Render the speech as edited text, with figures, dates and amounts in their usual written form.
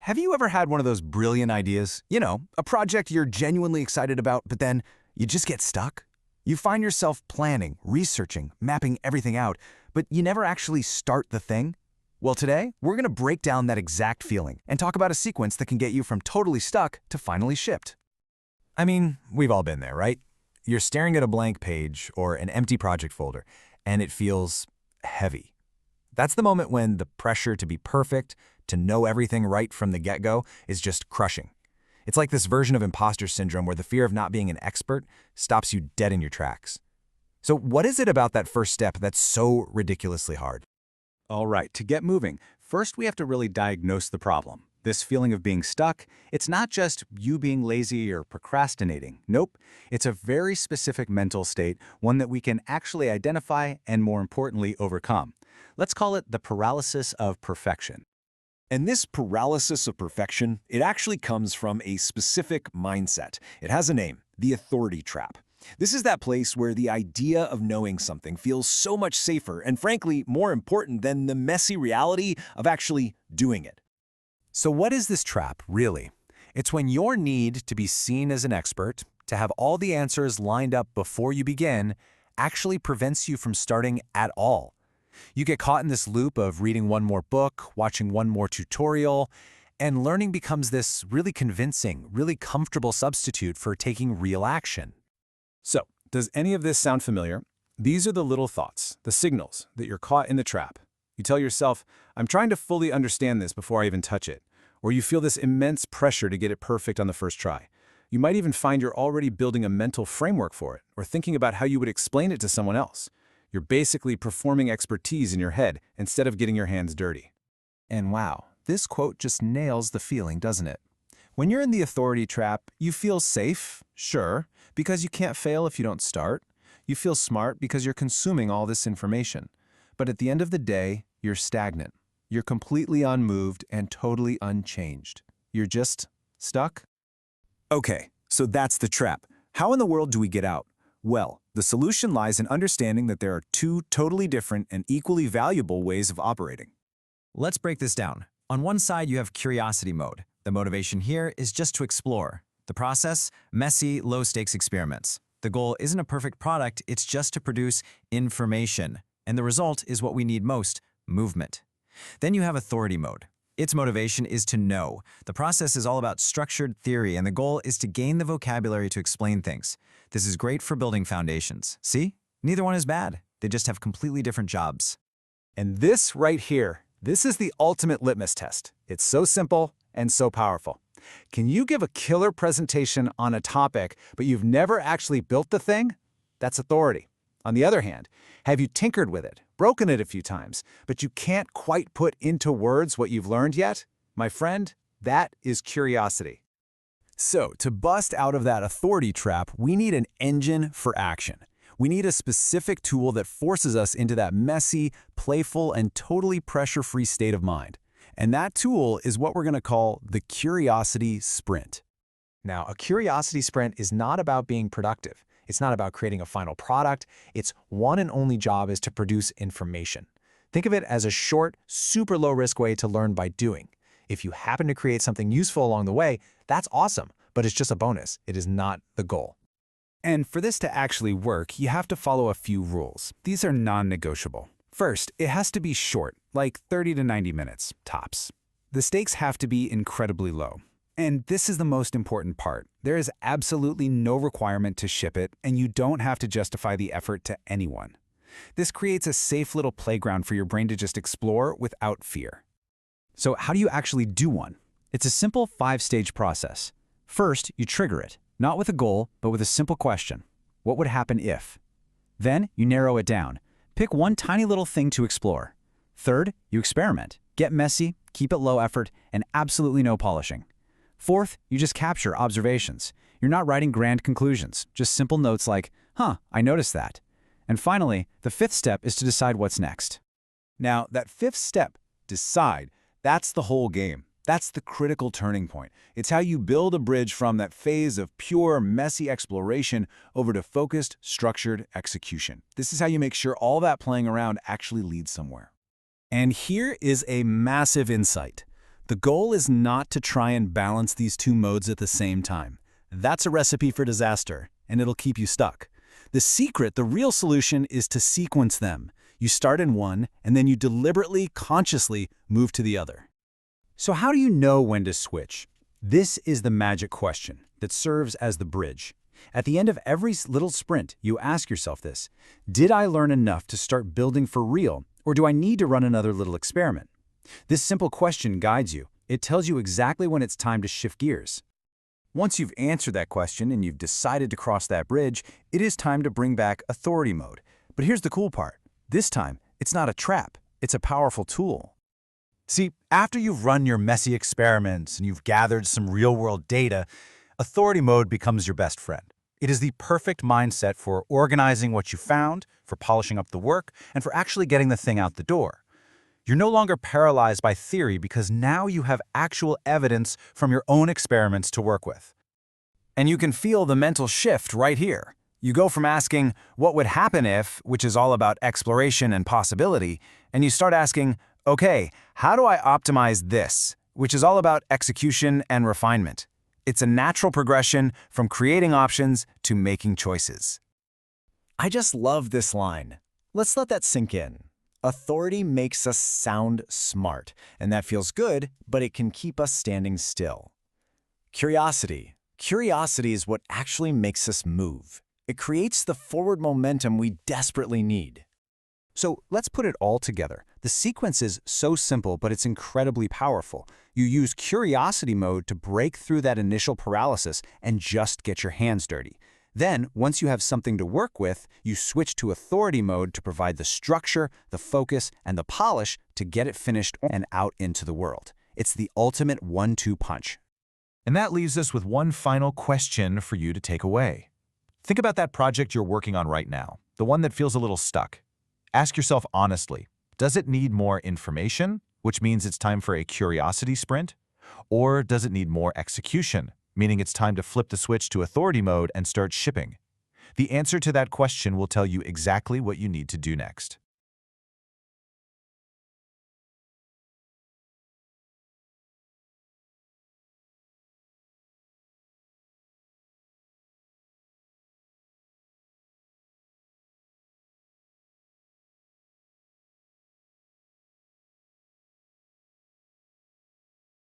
Have you ever had one of those brilliant ideas? A project you're genuinely excited about, but then you just get stuck? You find yourself planning, researching, mapping everything out, but you never actually start the thing? Well, today, we're going to break down that exact feeling and talk about a sequence that can get you from totally stuck to finally shipped. I mean, we've all been there, right? You're staring at a blank page or an empty project folder, and it feels heavy. That's the moment when the pressure to be perfect, to know everything right from the get-go, is just crushing. It's like this version of imposter syndrome where the fear of not being an expert stops you dead in your tracks. So what is it about that first step that's so ridiculously hard? All right, to get moving, first we have to really diagnose the problem. This feeling of being stuck, it's not just you being lazy or procrastinating. Nope, it's a very specific mental state, one that we can actually identify and, more importantly, overcome. Let's call it the paralysis of perfection. And this paralysis of perfection, it actually comes from a specific mindset. It has a name, the authority trap. This is that place where the idea of knowing something feels so much safer and, frankly, more important than the messy reality of actually doing it. So what is this trap, really? It's when your need to be seen as an expert, to have all the answers lined up before you begin, actually prevents you from starting at all. You get caught in this loop of reading one more book, watching one more tutorial, and learning becomes this really convincing, really comfortable substitute for taking real action. So, does any of this sound familiar? These are the little thoughts, the signals that you're caught in the trap. You tell yourself, I'm trying to fully understand this before I even touch it. Or you feel this immense pressure to get it perfect on the first try. You might even find you're already building a mental framework for it, or thinking about how you would explain it to someone else. You're basically performing expertise in your head instead of getting your hands dirty. And wow, this quote just nails the feeling, doesn't it? When you're in the authority trap, you feel safe, sure, because you can't fail if you don't start. You feel smart because you're consuming all this information. But at the end of the day, you're stagnant. You're completely unmoved and totally unchanged. You're just stuck. Okay, so that's the trap. How in the world do we get out? Well, the solution lies in understanding that there are two totally different and equally valuable ways of operating. Let's break this down. On one side, you have curiosity mode. The motivation here is just to explore. The process, messy, low-stakes experiments. The goal isn't a perfect product, it's just to produce information. And the result is what we need most, movement. Then you have authority mode. Its motivation is to know. The process is all about structured theory, and the goal is to gain the vocabulary to explain things. This is great for building foundations. See? Neither one is bad. They just have completely different jobs. And this right here, this is the ultimate litmus test. It's so simple and so powerful. Can you give a killer presentation on a topic, but you've never actually built the thing? That's authority. On the other hand, have you tinkered with it, broken it a few times, but you can't quite put into words what you've learned yet? My friend, that is curiosity. So, to bust out of that authority trap, we need an engine for action. We need a specific tool that forces us into that messy, playful, and totally pressure-free state of mind. And that tool is what we're going to call the curiosity sprint. Now, a curiosity sprint is not about being productive. It's not about creating a final product. Its one and only job is to produce information. Think of it as a short, super low-risk way to learn by doing. If you happen to create something useful along the way, that's awesome, but it's just a bonus. It is not the goal. And for this to actually work, you have to follow a few rules. These are non-negotiable. First, it has to be short, like 30 to 90 minutes, tops. The stakes have to be incredibly low. And this is the most important part. There is absolutely no requirement to ship it, and you don't have to justify the effort to anyone. This creates a safe little playground for your brain to just explore without fear. So how do you actually do one? It's a simple 5-stage process. First, you trigger it, not with a goal, but with a simple question. What would happen if? Then, you narrow it down. Pick one tiny little thing to explore. Third, you experiment. Get messy, keep it low effort, and absolutely no polishing. Fourth, you just capture observations. You're not writing grand conclusions, just simple notes like, I noticed that. And finally, the 5th step is to decide what's next. Now, that 5th step, decide, that's the whole game. That's the critical turning point. It's how you build a bridge from that phase of pure, messy exploration over to focused, structured execution. This is how you make sure all that playing around actually leads somewhere. And here is a massive insight. The goal is not to try and balance these two modes at the same time. That's a recipe for disaster, and it'll keep you stuck. The secret, the real solution, is to sequence them. You start in one, and then you deliberately, consciously move to the other. So how do you know when to switch? This is the magic question that serves as the bridge. At the end of every little sprint, you ask yourself this: did I learn enough to start building for real, or do I need to run another little experiment? This simple question guides you. It tells you exactly when it's time to shift gears. Once you've answered that question and you've decided to cross that bridge, it is time to bring back authority mode. But here's the cool part. This time, it's not a trap. It's a powerful tool. See, after you've run your messy experiments and you've gathered some real-world data, authority mode becomes your best friend. It is the perfect mindset for organizing what you found, for polishing up the work, and for actually getting the thing out the door. You're no longer paralyzed by theory because now you have actual evidence from your own experiments to work with. And you can feel the mental shift right here. You go from asking, what would happen if, which is all about exploration and possibility, and you start asking, okay, how do I optimize this, which is all about execution and refinement. It's a natural progression from creating options to making choices. I just love this line. Let's let that sink in. Authority makes us sound smart, and that feels good, but it can keep us standing still. Curiosity. Curiosity is what actually makes us move. It creates the forward momentum we desperately need. So let's put it all together. The sequence is so simple, but it's incredibly powerful. You use curiosity mode to break through that initial paralysis and just get your hands dirty. Then, once you have something to work with, you switch to authority mode to provide the structure, the focus, and the polish to get it finished and out into the world. It's the ultimate 1-2 punch. And that leaves us with one final question for you to take away. Think about that project you're working on right now, the one that feels a little stuck. Ask yourself honestly, does it need more information, which means it's time for a curiosity sprint? Or does it need more execution, meaning it's time to flip the switch to authority mode and start shipping? The answer to that question will tell you exactly what you need to do next.